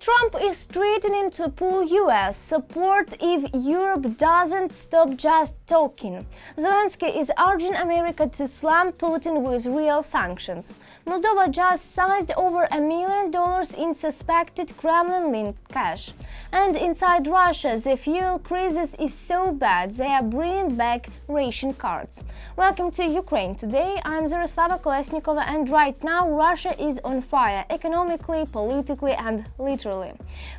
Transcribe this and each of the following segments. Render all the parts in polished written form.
Trump is threatening to pull US support if Europe doesn't stop just talking. Zelensky is urging America to slam Putin with real sanctions. Moldova just seized over $1 million in suspected Kremlin-linked cash. And inside Russia, the fuel crisis is so bad they are bringing back ration cards. Welcome to Ukraine Today. I'm Zaroslava Kolesnikova, and right now Russia is on fire economically, politically and literally.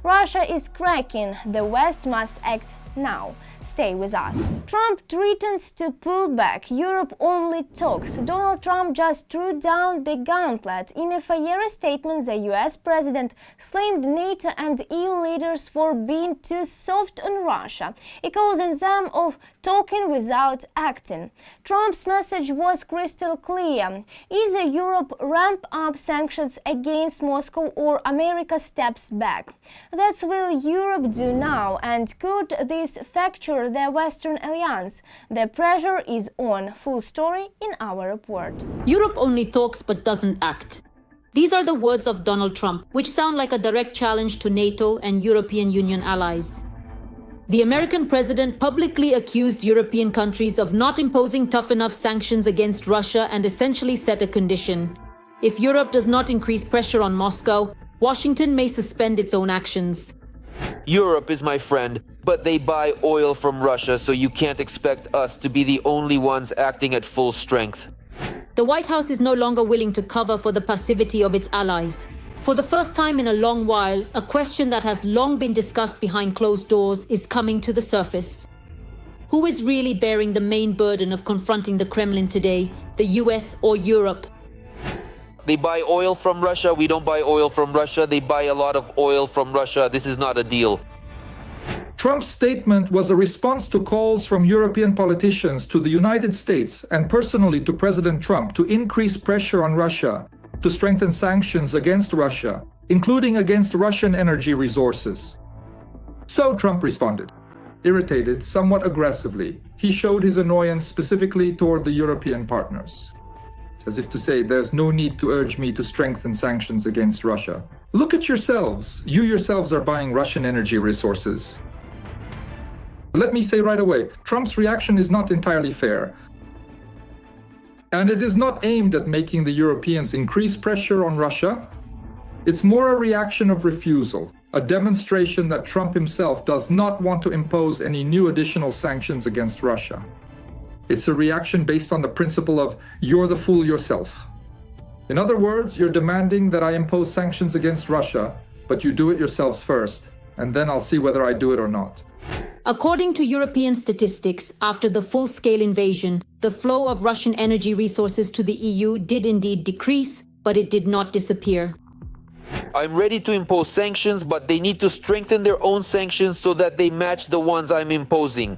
Russia is cracking. The West must act now. Stay with us. Trump threatens to pull back. Europe only talks. Donald Trump just threw down the gauntlet. In a fiery statement, the US president slammed NATO and EU leaders for being too soft on Russia, accusing them of talking without acting. Trump's message was crystal clear. Either Europe ramp up sanctions against Moscow or America steps back. That's what Europe do now, and could this fracture the Western alliance? The pressure is on. Full story in our report. Europe only talks but doesn't act. These are the words of Donald Trump, which sound like a direct challenge to NATO and European Union allies. The American president publicly accused European countries of not imposing tough enough sanctions against Russia and essentially set a condition. If Europe does not increase pressure on Moscow, Washington may suspend its own actions. Europe is my friend, but they buy oil from Russia, so you can't expect us to be the only ones acting at full strength. The White House is no longer willing to cover for the passivity of its allies. For the first time in a long while, a question that has long been discussed behind closed doors is coming to the surface. Who is really bearing the main burden of confronting the Kremlin today, the US or Europe? They buy oil from Russia, we don't buy oil from Russia. They buy a lot of oil from Russia. This is not a deal. Trump's statement was a response to calls from European politicians to the United States and personally to President Trump to increase pressure on Russia, to strengthen sanctions against Russia, including against Russian energy resources. So Trump responded. Irritated, somewhat aggressively, he showed his annoyance specifically toward the European partners, as if to say, there's no need to urge me to strengthen sanctions against Russia. Look at yourselves. You yourselves are buying Russian energy resources. Let me say right away, Trump's reaction is not entirely fair. And it is not aimed at making the Europeans increase pressure on Russia. It's more a reaction of refusal, a demonstration that Trump himself does not want to impose any new additional sanctions against Russia. It's a reaction based on the principle of you're the fool yourself. In other words, you're demanding that I impose sanctions against Russia, but you do it yourselves first, and then I'll see whether I do it or not. According to European statistics, after the full-scale invasion, the flow of Russian energy resources to the EU did indeed decrease, but it did not disappear. I'm ready to impose sanctions, but they need to strengthen their own sanctions so that they match the ones I'm imposing.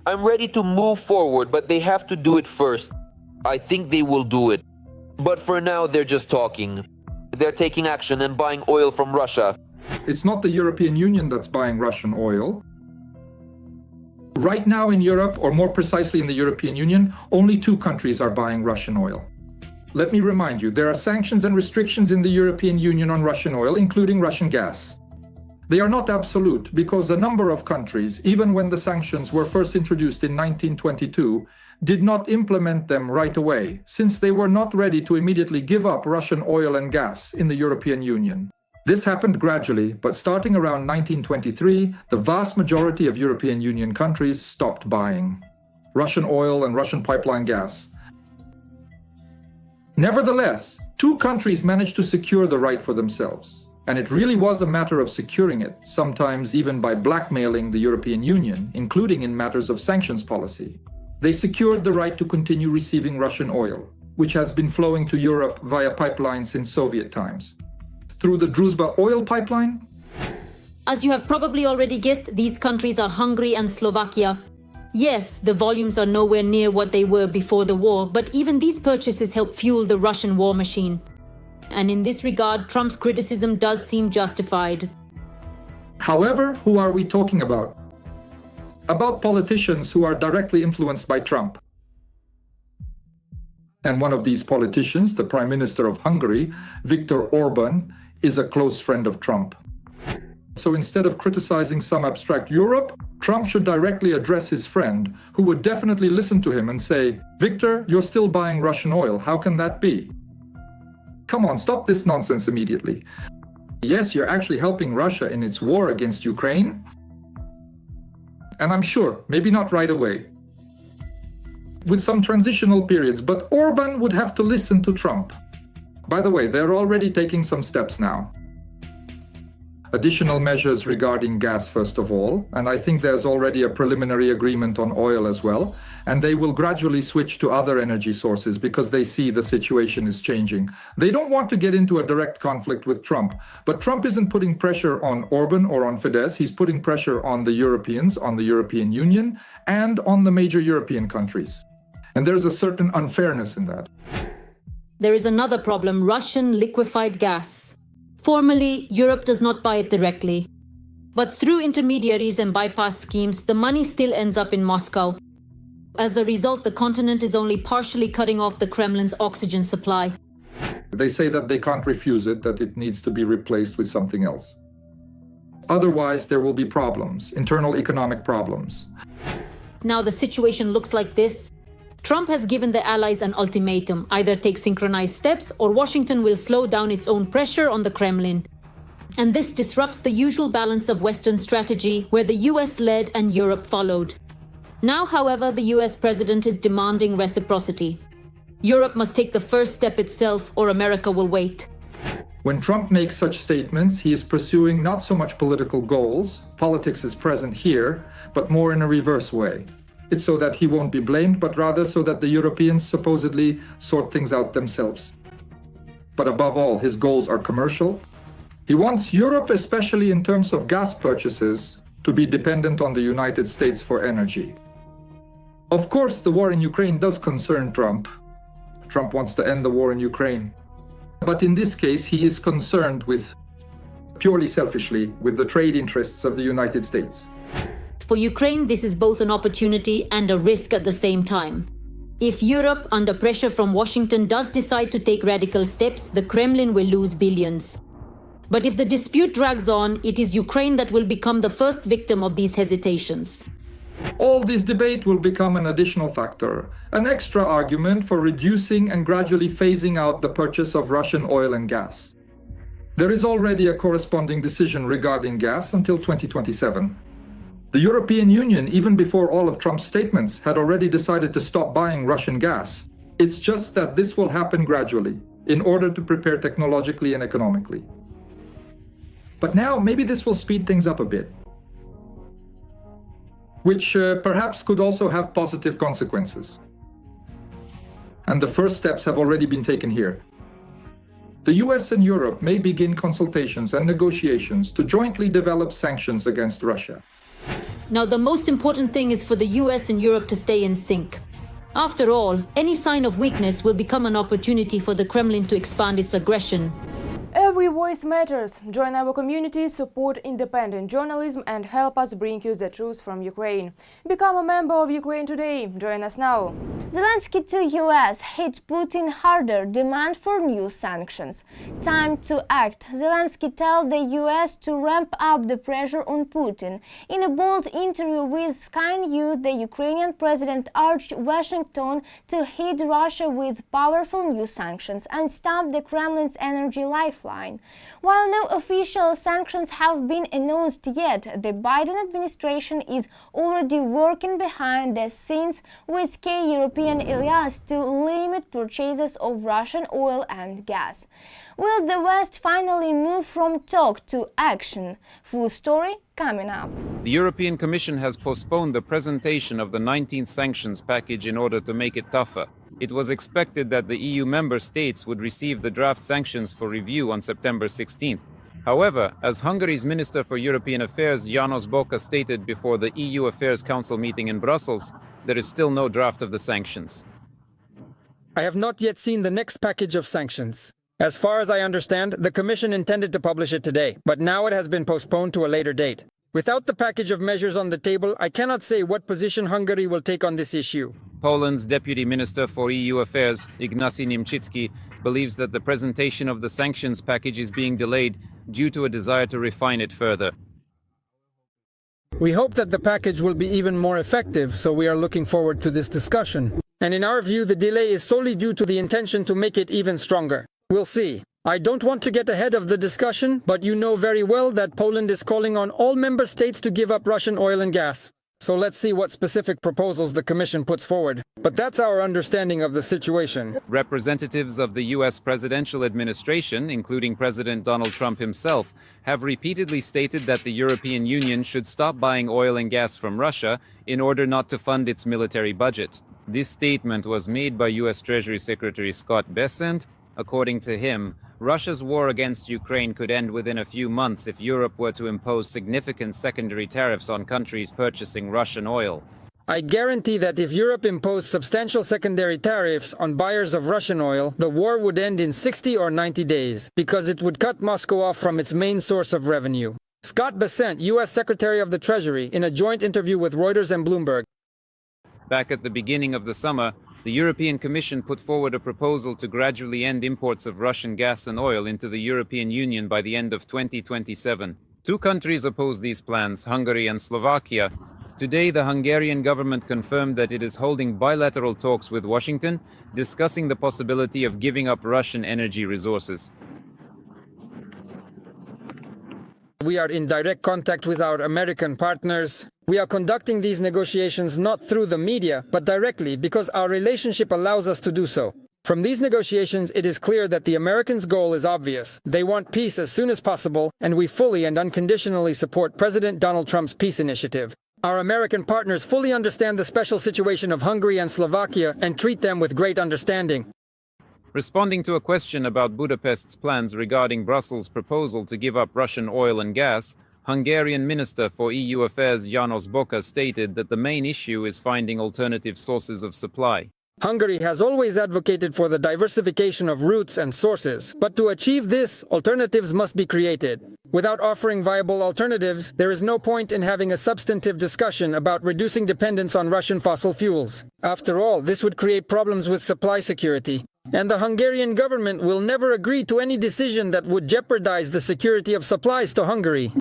I'm ready to move forward, but they have to do it first. I think they will do it. But for now, they're just talking. They're taking action and buying oil from Russia. It's not the European Union that's buying Russian oil. Right now in Europe, or more precisely in the European Union, only 2 countries are buying Russian oil. Let me remind you, there are sanctions and restrictions in the European Union on Russian oil, including Russian gas. They are not absolute because a number of countries, even when the sanctions were first introduced in 1922, did not implement them right away, since they were not ready to immediately give up Russian oil and gas in the European Union. This happened gradually, but starting around 1923, the vast majority of European Union countries stopped buying Russian oil and Russian pipeline gas. Nevertheless, 2 countries managed to secure the right for themselves. And it really was a matter of securing it, sometimes even by blackmailing the European Union, including in matters of sanctions policy. They secured the right to continue receiving Russian oil, which has been flowing to Europe via pipelines since Soviet times. Through the Druzhba oil pipeline? As you have probably already guessed, these countries are Hungary and Slovakia. Yes, the volumes are nowhere near what they were before the war, but even these purchases help fuel the Russian war machine. And in this regard, Trump's criticism does seem justified. However, who are we talking about? About politicians who are directly influenced by Trump. And one of these politicians, the Prime Minister of Hungary, Viktor Orban, is a close friend of Trump. So instead of criticizing some abstract Europe, Trump should directly address his friend, who would definitely listen to him and say, "Victor, you're still buying Russian oil. How can that be? Come on, stop this nonsense immediately. Yes, you're actually helping Russia in its war against Ukraine. And I'm sure, maybe not right away, with some transitional periods, but Orban would have to listen to Trump. By the way, they're already taking some steps now. Additional measures regarding gas, first of all, and I think there's already a preliminary agreement on oil as well, and they will gradually switch to other energy sources because they see the situation is changing. They don't want to get into a direct conflict with Trump, but Trump isn't putting pressure on Orban or on Fidesz. He's putting pressure on the Europeans, on the European Union, and on the major European countries. And there's a certain unfairness in that. There is another problem: Russian liquefied gas. Formally, Europe does not buy it directly. But through intermediaries and bypass schemes, the money still ends up in Moscow. As a result, the continent is only partially cutting off the Kremlin's oxygen supply. They say that they can't refuse it, that it needs to be replaced with something else. Otherwise, there will be problems, internal economic problems. Now the situation looks like this. Trump has given the allies an ultimatum: either take synchronized steps or Washington will slow down its own pressure on the Kremlin. And this disrupts the usual balance of Western strategy, where the US led and Europe followed. Now, however, the US president is demanding reciprocity. Europe must take the first step itself, or America will wait. When Trump makes such statements, he is pursuing not so much political goals, politics is present here, but more in a reverse way. It's so that he won't be blamed, but rather so that the Europeans supposedly sort things out themselves. But above all, his goals are commercial. He wants Europe, especially in terms of gas purchases, to be dependent on the United States for energy. Of course, the war in Ukraine does concern Trump. Trump wants to end the war in Ukraine. But in this case, he is concerned with, purely selfishly, with the trade interests of the United States. For Ukraine, this is both an opportunity and a risk at the same time. If Europe, under pressure from Washington, does decide to take radical steps, the Kremlin will lose billions. But if the dispute drags on, it is Ukraine that will become the first victim of these hesitations. All this debate will become an additional factor, an extra argument for reducing and gradually phasing out the purchase of Russian oil and gas. There is already a corresponding decision regarding gas until 2027. The European Union, even before all of Trump's statements, had already decided to stop buying Russian gas. It's just that this will happen gradually, in order to prepare technologically and economically. But now, maybe this will speed things up a bit, which perhaps could also have positive consequences. And the first steps have already been taken here. The US and Europe may begin consultations and negotiations to jointly develop sanctions against Russia. Now, the most important thing is for the US and Europe to stay in sync. After all, any sign of weakness will become an opportunity for the Kremlin to expand its aggression. Every voice matters. Join our community, support independent journalism and help us bring you the truth from Ukraine. Become a member of Ukraine Today. Join us now. Zelensky to US hit Putin harder, demand for new sanctions. Time to act. Zelensky tells the US to ramp up the pressure on Putin. In a bold interview with Sky News, the Ukrainian president urged Washington to hit Russia with powerful new sanctions and stop the Kremlin's energy lifeline. While no official sanctions have been announced yet, the Biden administration is already working behind the scenes with key European allies to limit purchases of Russian oil and gas. Will the West finally move from talk to action? Full story coming up. The European Commission has postponed the presentation of the 19th sanctions package in order to make it tougher. It was expected that the EU member states would receive the draft sanctions for review on September 16th. However, as Hungary's Minister for European Affairs János Boka stated before the EU Affairs Council meeting in Brussels, there is still no draft of the sanctions. I have not yet seen the next package of sanctions. As far as I understand, the Commission intended to publish it today, but now it has been postponed to a later date. Without the package of measures on the table, I cannot say what position Hungary will take on this issue. Poland's Deputy Minister for EU Affairs, Ignacy Nimczycki, believes that the presentation of the sanctions package is being delayed due to a desire to refine it further. We hope that the package will be even more effective, so we are looking forward to this discussion. And in our view, the delay is solely due to the intention to make it even stronger. We'll see. I don't want to get ahead of the discussion, but you know very well that Poland is calling on all member states to give up Russian oil and gas. So let's see what specific proposals the Commission puts forward. But that's our understanding of the situation. Representatives of the US presidential administration, including President Donald Trump himself, have repeatedly stated that the European Union should stop buying oil and gas from Russia in order not to fund its military budget. This statement was made by US Treasury Secretary Scott Bessent. According to him, Russia's war against Ukraine could end within a few months if Europe were to impose significant secondary tariffs on countries purchasing Russian oil. I guarantee that if Europe imposed substantial secondary tariffs on buyers of Russian oil, the war would end in 60 or 90 days, because it would cut Moscow off from its main source of revenue. Scott Bessent, US Secretary of the Treasury, in a joint interview with Reuters and Bloomberg. Back at the beginning of the summer, the European Commission put forward a proposal to gradually end imports of Russian gas and oil into the European Union by the end of 2027. Two countries opposed these plans, Hungary and Slovakia. Today, the Hungarian government confirmed that it is holding bilateral talks with Washington, discussing the possibility of giving up Russian energy resources. We are in direct contact with our American partners. We are conducting these negotiations not through the media, but directly because our relationship allows us to do so. From these negotiations, it is clear that the Americans' goal is obvious. They want peace as soon as possible, and we fully and unconditionally support President Donald Trump's peace initiative. Our American partners fully understand the special situation of Hungary and Slovakia and treat them with great understanding. Responding to a question about Budapest's plans regarding Brussels' proposal to give up Russian oil and gas, Hungarian Minister for EU Affairs János Boka stated that the main issue is finding alternative sources of supply. Hungary has always advocated for the diversification of routes and sources, but to achieve this, alternatives must be created. Without offering viable alternatives, there is no point in having a substantive discussion about reducing dependence on Russian fossil fuels. After all, this would create problems with supply security. And the Hungarian government will never agree to any decision that would jeopardize the security of supplies to Hungary.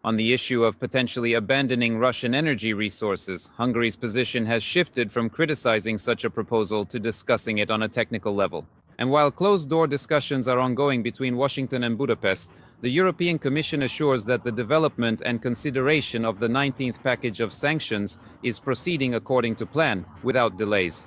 On the issue of potentially abandoning Russian energy resources, Hungary's position has shifted from criticizing such a proposal to discussing it on a technical level. And while closed-door discussions are ongoing between Washington and Budapest, the European Commission assures that the development and consideration of the 19th package of sanctions is proceeding according to plan, without delays.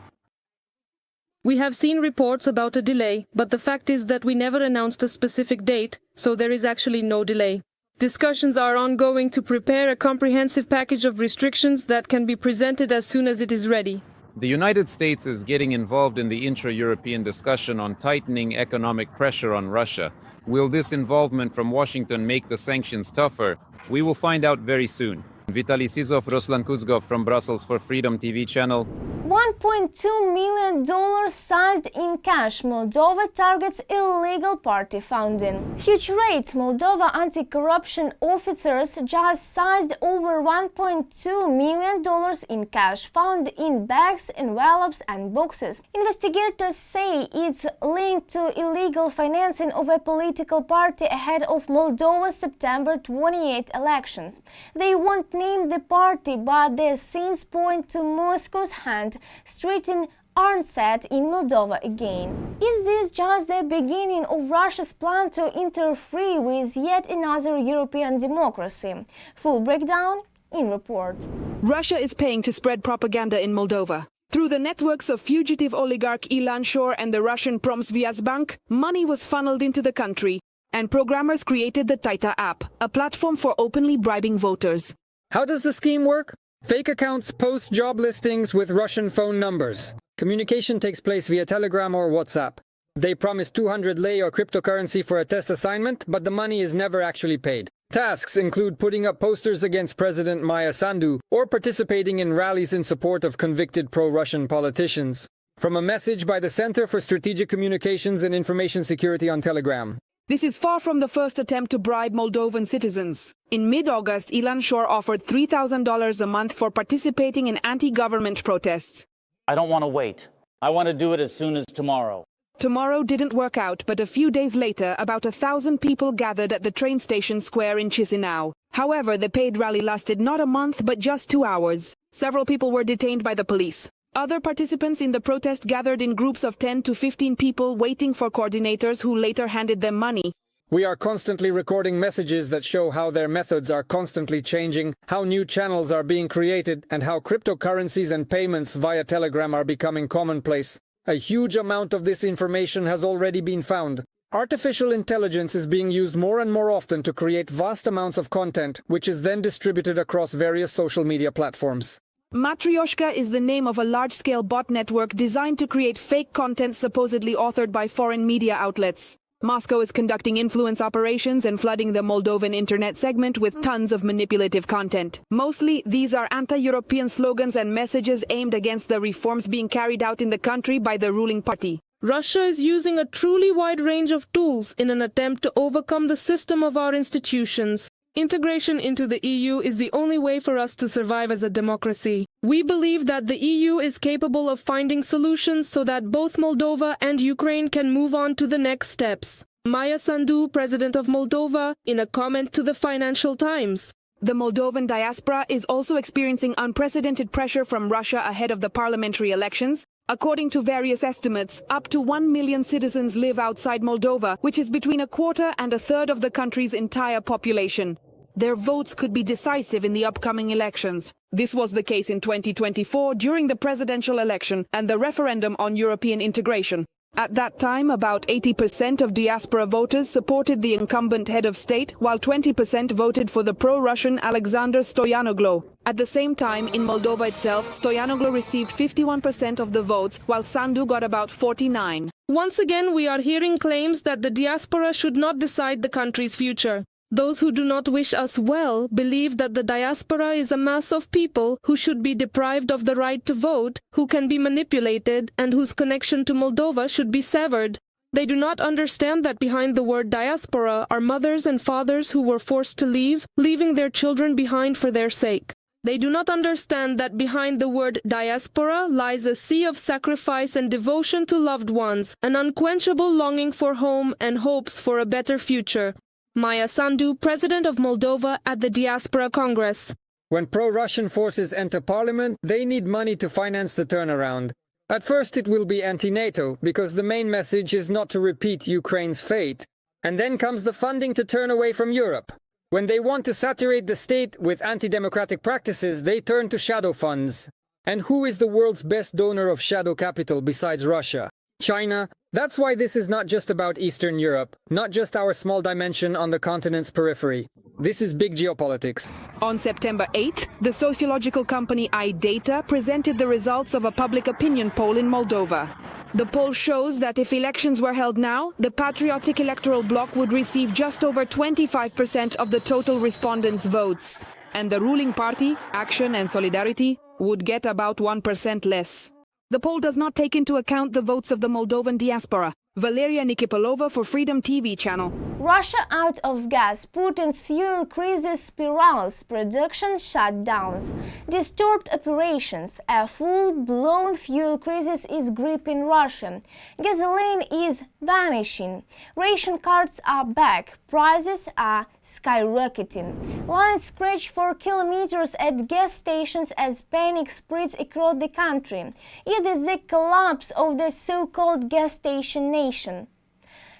We have seen reports about a delay, but the fact is that we never announced a specific date, so there is actually no delay. Discussions are ongoing to prepare a comprehensive package of restrictions that can be presented as soon as it is ready. The United States is getting involved in the intra-European discussion on tightening economic pressure on Russia. Will this involvement from Washington make the sanctions tougher? We will find out very soon. Vitaly Sizov, Ruslan Kuzgov from Brussels for Freedom TV channel. $1.2 million seized in cash. Moldova targets illegal party funding. Huge raid. Moldova anti-corruption officers just seized over $1.2 million in cash found in bags, envelopes and boxes. Investigators say it's linked to illegal financing of a political party ahead of Moldova's September 28 elections. They won't name the party, but their scenes point to Moscow's hand straighten aren't set in Moldova again. Is this just the beginning of Russia's plan to interfere with yet another European democracy? Full breakdown in report. Russia is paying to spread propaganda in Moldova. Through the networks of fugitive oligarch Ilan Shor and the Russian Promsvyazbank, money was funneled into the country, and programmers created the Taita app, a platform for openly bribing voters. How does the scheme work? Fake accounts post job listings with Russian phone numbers. Communication takes place via Telegram or WhatsApp. They promise 200 lei or cryptocurrency for a test assignment, but the money is never actually paid. Tasks include putting up posters against President Maya Sandu or participating in rallies in support of convicted pro-Russian politicians. From a message by the Center for Strategic Communications and Information Security on Telegram. This is far from the first attempt to bribe Moldovan citizens. In mid-August, Ilan Shor offered $3,000 a month for participating in anti-government protests. I don't want to wait. I want to do it as soon as tomorrow. Tomorrow didn't work out, but a few days later, about 1,000 people gathered at the train station square in Chisinau. However, the paid rally lasted not a month, but just 2 hours. Several people were detained by the police. Other participants in the protest gathered in groups of 10 to 15 people, waiting for coordinators who later handed them money. We are constantly recording messages that show how their methods are constantly changing, how new channels are being created, and how cryptocurrencies and payments via Telegram are becoming commonplace. A huge amount of this information has already been found. Artificial intelligence is being used more and more often to create vast amounts of content, which is then distributed across various social media platforms. Matryoshka is the name of a large-scale bot network designed to create fake content supposedly authored by foreign media outlets. Moscow is conducting influence operations and flooding the Moldovan internet segment with tons of manipulative content. Mostly, these are anti-European slogans and messages aimed against the reforms being carried out in the country by the ruling party. Russia is using a truly wide range of tools in an attempt to overcome the system of our institutions. Integration into the EU is the only way for us to survive as a democracy. We believe that the EU is capable of finding solutions so that both Moldova and Ukraine can move on to the next steps. Maya Sandu, President of Moldova, in a comment to the Financial Times. The Moldovan diaspora is also experiencing unprecedented pressure from Russia ahead of the parliamentary elections. According to various estimates, up to 1 million citizens live outside Moldova, which is between a quarter and a third of the country's entire population. Their votes could be decisive in the upcoming elections. This was the case in 2024 during the presidential election and the referendum on European integration. At that time, about 80% of diaspora voters supported the incumbent head of state, while 20% voted for the pro-Russian Alexander Stoyanoglu. At the same time, in Moldova itself, Stoyanoglu received 51% of the votes, while Sandu got about 49%. Once again, we are hearing claims that the diaspora should not decide the country's future. Those who do not wish us well believe that the diaspora is a mass of people who should be deprived of the right to vote, who can be manipulated, and whose connection to Moldova should be severed. They do not understand that behind the word diaspora are mothers and fathers who were forced to leave, leaving their children behind for their sake. They do not understand that behind the word diaspora lies a sea of sacrifice and devotion to loved ones, an unquenchable longing for home and hopes for a better future. Maya Sandu, President of Moldova at the Diaspora Congress. When pro-Russian forces enter parliament, they need money to finance the turnaround. At first it will be anti-NATO, because the main message is not to repeat Ukraine's fate. And then comes the funding to turn away from Europe. When they want to saturate the state with anti-democratic practices, they turn to shadow funds. And who is the world's best donor of shadow capital besides Russia? China. That's why this is not just about Eastern Europe, not just our small dimension on the continent's periphery. This is big geopolitics. On September 8th, the sociological company iData presented the results of a public opinion poll in Moldova. The poll shows that if elections were held now, the Patriotic Electoral Bloc would receive just over 25% of the total respondents' votes. And the ruling party, Action and Solidarity, would get about 1% less. The poll does not take into account the votes of the Moldovan diaspora. Valeria Nikipolova for Freedom TV channel. Russia out of gas, Putin's fuel crisis spirals, production shutdowns, disturbed operations. A full-blown fuel crisis is gripping Russia. Gasoline is vanishing. Ration cards are back. Prices are skyrocketing. Lines stretch for kilometers at gas stations as panic spreads across the country. It is the collapse of the so-called gas station nation.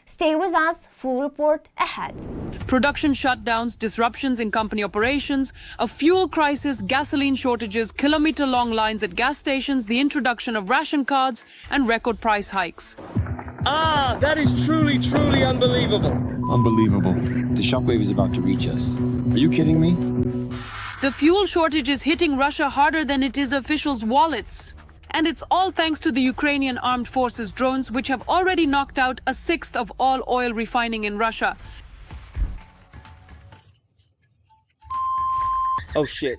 Stay with us, full report ahead. Production shutdowns, disruptions in company operations, a fuel crisis, gasoline shortages, kilometer-long lines at gas stations, the introduction of ration cards, and record price hikes. That is truly, truly unbelievable. Unbelievable. The shockwave is about to reach us. Are you kidding me? The fuel shortage is hitting Russia harder than it is officials' wallets. And it's all thanks to the Ukrainian armed forces drones, which have already knocked out a sixth of all oil refining in Russia. Oh shit.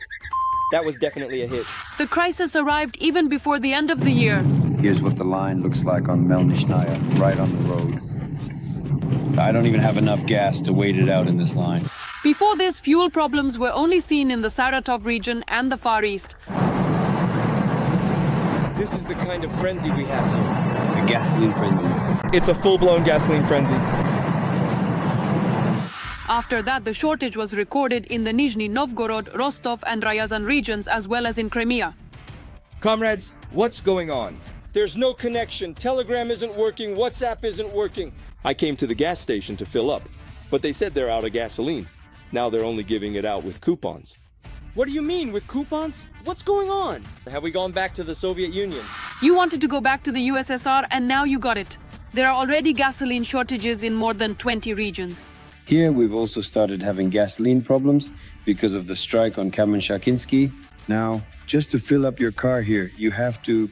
That was definitely a hit. The crisis arrived even before the end of the year. Here's what the line looks like on Melnishnaya, right on the road. I don't even have enough gas to wait it out in this line. Before this, fuel problems were only seen in the Saratov region and the Far East. This is the kind of frenzy we have here. A gasoline frenzy. It's a full-blown gasoline frenzy. After that, the shortage was recorded in the Nizhny Novgorod, Rostov and Ryazan regions, as well as in Crimea. Comrades, what's going on? There's no connection. Telegram isn't working. WhatsApp isn't working. I came to the gas station to fill up, but they said they're out of gasoline. Now they're only giving it out with coupons. What do you mean, with coupons? What's going on? Have we gone back to the Soviet Union? You wanted to go back to the USSR, and now you got it. There are already gasoline shortages in more than 20 regions. Here, we've also started having gasoline problems because of the strike on Kamenshchinsky. Now, just to fill up your car here, you have to,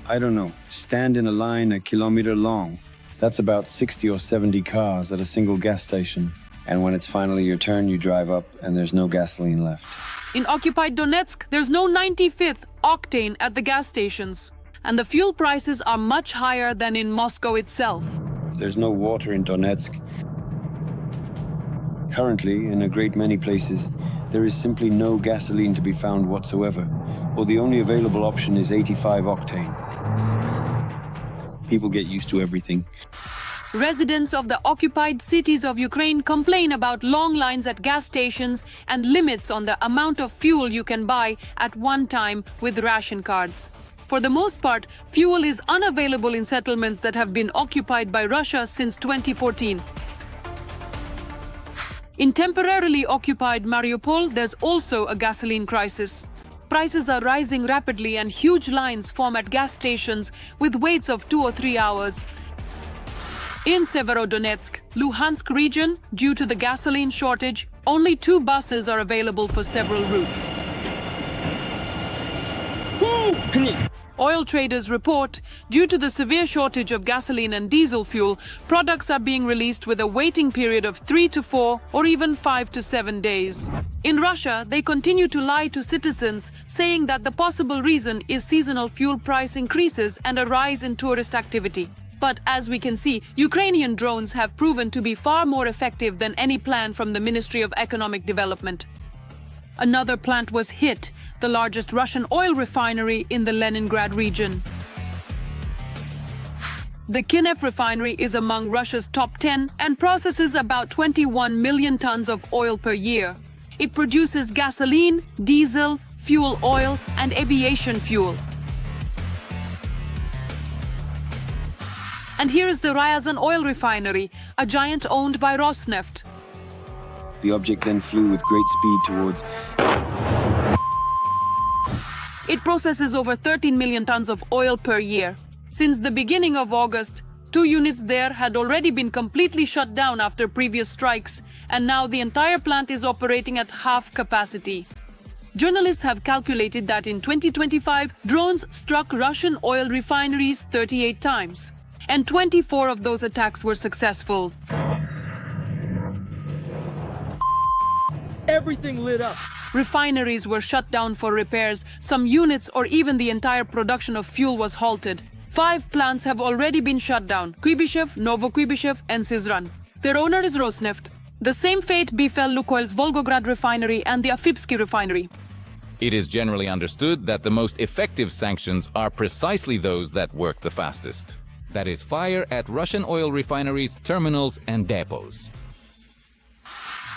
I don't know, stand in a line a kilometer long. That's about 60 or 70 cars at a single gas station. And when it's finally your turn, you drive up and there's no gasoline left. In occupied Donetsk, there's no 95th octane at the gas stations, and the fuel prices are much higher than in Moscow itself. There's no water in Donetsk. Currently, in a great many places, there is simply no gasoline to be found whatsoever, or the only available option is 85 octane. People get used to everything. Residents of the occupied cities of Ukraine complain about long lines at gas stations and limits on the amount of fuel you can buy at one time with ration cards. For the most part, fuel is unavailable in settlements that have been occupied by Russia since 2014. In temporarily occupied Mariupol, there's also a gasoline crisis. Prices are rising rapidly and huge lines form at gas stations with waits of 2 or 3 hours. In Severodonetsk, Luhansk region, due to the gasoline shortage, only 2 buses are available for several routes. Oil traders report, due to the severe shortage of gasoline and diesel fuel, products are being released with a waiting period of 3 to 4 or even 5 to 7 days. In Russia, they continue to lie to citizens, saying that the possible reason is seasonal fuel price increases and a rise in tourist activity. But as we can see, Ukrainian drones have proven to be far more effective than any plan from the Ministry of Economic Development. Another plant was hit, the largest Russian oil refinery in the Leningrad region. The Kiev refinery is among Russia's top 10 and processes about 21 million tons of oil per year. It produces gasoline, diesel, fuel oil, and aviation fuel. And here is the Ryazan oil refinery, a giant owned by Rosneft. The object then flew with great speed towards... It processes over 13 million tons of oil per year. Since the beginning of August, 2 units there had already been completely shut down after previous strikes, and now the entire plant is operating at half capacity. Journalists have calculated that in 2025, drones struck Russian oil refineries 38 times, and 24 of those attacks were successful. Everything lit up. Refineries were shut down for repairs, some units or even the entire production of fuel was halted. 5 plants have already been shut down: Kuibyshev, Novokuibyshev and Syzran. Their owner is Rosneft. The same fate befell Lukoil's Volgograd refinery and the Afipsky refinery. It is generally understood that the most effective sanctions are precisely those that work the fastest. That is, fire at Russian oil refineries, terminals and depots.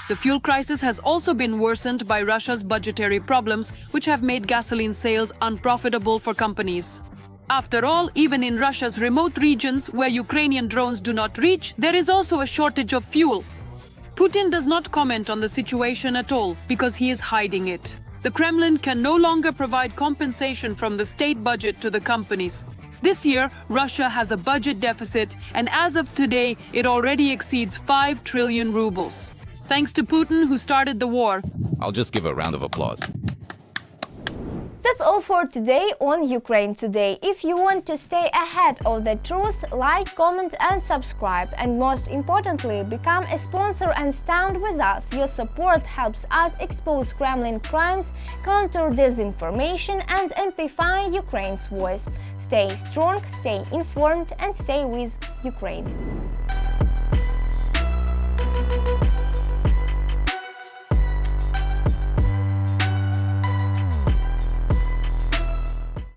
The fuel crisis has also been worsened by Russia's budgetary problems, which have made gasoline sales unprofitable for companies. After all, even in Russia's remote regions where Ukrainian drones do not reach, there is also a shortage of fuel. Putin does not comment on the situation at all because he is hiding it. The Kremlin can no longer provide compensation from the state budget to the companies. This year, Russia has a budget deficit, and as of today, it already exceeds 5 trillion rubles. Thanks to Putin, who started the war. I'll just give a round of applause. That's all for today on Ukraine Today. If you want to stay ahead of the truth, like, comment and subscribe. And most importantly, become a sponsor and stand with us. Your support helps us expose Kremlin crimes, counter disinformation and amplify Ukraine's voice. Stay strong, stay informed and stay with Ukraine.